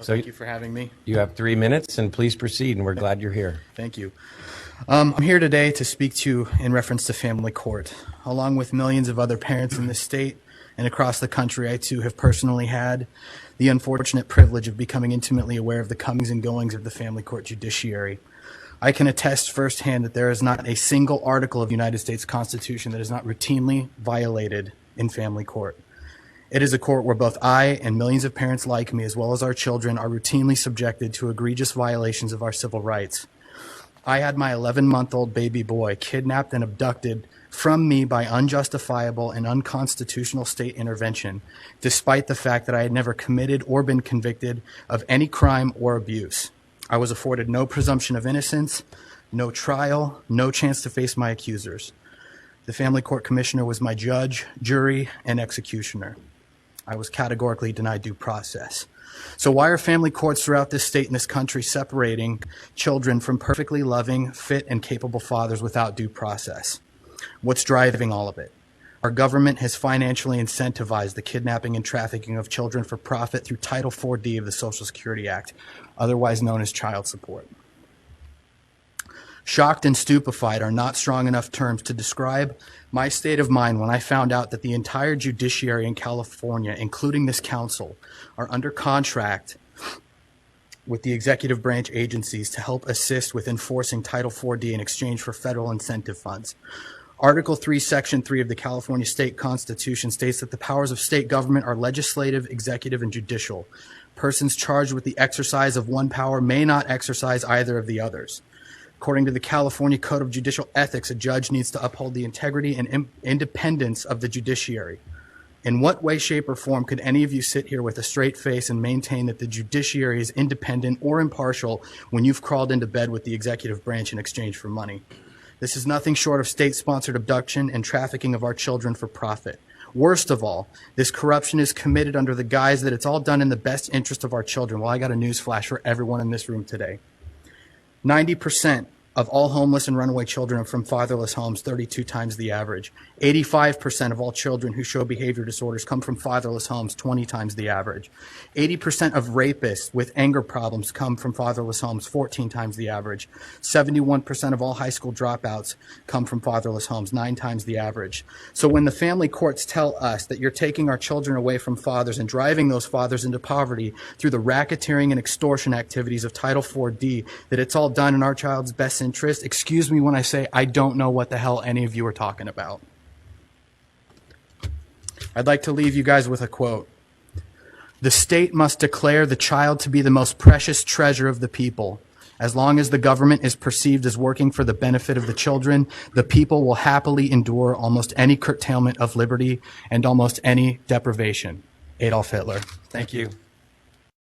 Thank you for having me. You have 3 minutes, and please proceed, and we're glad you're here. Thank you. I'm here today to speak to you in reference to family court. Along with millions of other parents in this state and across the country, I too have personally had the unfortunate privilege of becoming intimately aware of the comings and goings of the family court judiciary. I can attest firsthand that there is not a single article of the United States Constitution that is not routinely violated in family court. It is a court where both I and millions of parents like me, as well as our children, are routinely subjected to egregious violations of our civil rights. I had my 11-month-old baby boy kidnapped and abducted from me by unjustifiable and unconstitutional state intervention, despite the fact that I had never committed or been convicted of any crime or abuse. I was afforded no presumption of innocence, no trial, no chance to face my accusers. The family court commissioner was my judge, jury, and executioner. I was categorically denied due process. So why are family courts throughout this state and this country separating children from perfectly loving, fit, and capable fathers without due process? What's driving all of it? Our government has financially incentivized the kidnapping and trafficking of children for profit through Title 4D of the Social Security Act, otherwise known as child support. Shocked and stupefied are not strong enough terms to describe my state of mind when I found out that the entire judiciary in California, including this council, are under contract with the executive branch agencies to help assist with enforcing Title 4D in exchange for federal incentive funds. Article 3, Section 3 of the California State Constitution states that the powers of state government are legislative, executive, and judicial. Persons charged with the exercise of one power may not exercise either of the others. According to the California Code of Judicial Ethics, a judge needs to uphold the integrity and independence of the judiciary. In what way, shape, or form could any of you sit here with a straight face and maintain that the judiciary is independent or impartial when you've crawled into bed with the executive branch in exchange for money? This is nothing short of state-sponsored abduction and trafficking of our children for profit. Worst of all, this corruption is committed under the guise that it's all done in the best interest of our children. Well, I got a news flash for everyone in this room today. 90% of all homeless and runaway children are from fatherless homes, 32 times the average. 85% of all children who show behavior disorders come from fatherless homes, 20 times the average. 80% of rapists with anger problems come from fatherless homes, 14 times the average. 71% of all high school dropouts come from fatherless homes, 9 times the average. So when the family courts tell us that you're taking our children away from fathers and driving those fathers into poverty through the racketeering and extortion activities of Title 4D, that it's all done in our child's best interest, excuse me when I say I don't know what the hell any of you are talking about. I'd like to leave you guys with a quote. The state must declare the child to be the most precious treasure of the people. As long as the government is perceived as working for the benefit of the children, the people will happily endure almost any curtailment of liberty and almost any deprivation. Adolf Hitler. Thank you.